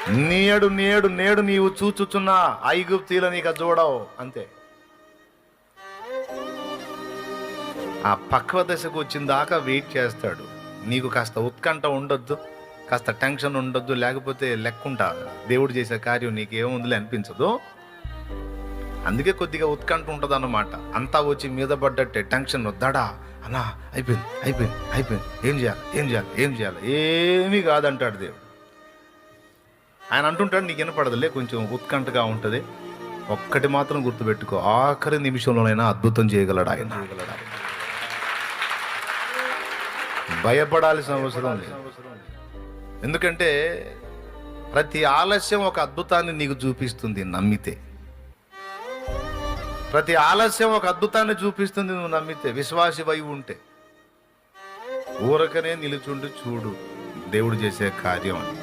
నేడు నేడు నేడు నీవు చూచుచున్న ఐగుప్తీల నీకు చూడవు అంతే. ఆ పక్వ దశకు వచ్చిన దాకా వెయిట్ చేస్తాడు. నీకు కాస్త ఉత్కంఠ ఉండొద్దు, కాస్త టెన్షన్ ఉండొద్దు, లేకపోతే లెక్కుంటా దేవుడు చేసే కార్యం నీకేముందిలే అనిపించదు. అందుకే కొద్దిగా ఉత్కంఠ ఉంటుంది అన్నమాట. అంతా వచ్చి మీద పడ్డట్టే టెన్షన్ వద్దాడా అన్నా, అయిపోయింది అయిపోయింది అయిపోయింది, ఏం చేయాలి ఏం చేయాలి ఏం చేయాలి, ఏమీ కాదంటాడు దేవుడు. ఆయన అంటుంటాడు, నీకు వినపడదులే, కొంచెం ఉత్కంఠగా ఉంటుంది. ఒక్కటి మాత్రం గుర్తుపెట్టుకో, ఆఖరి నిమిషంలోనైనా అద్భుతం చేయగలడు ఆయన. భయపడాల్సిన అవసరం లేదు. ఎందుకంటే ప్రతి ఆలస్యం ఒక అద్భుతాన్ని నీకు చూపిస్తుంది నమ్మితే. ప్రతి ఆలస్యం ఒక అద్భుతాన్ని చూపిస్తుంది నువ్వు నమ్మితే, విశ్వాసివై ఉంటే. ఊరకనే నిలుచుండి చూడు దేవుడు చేసే కార్యం అని.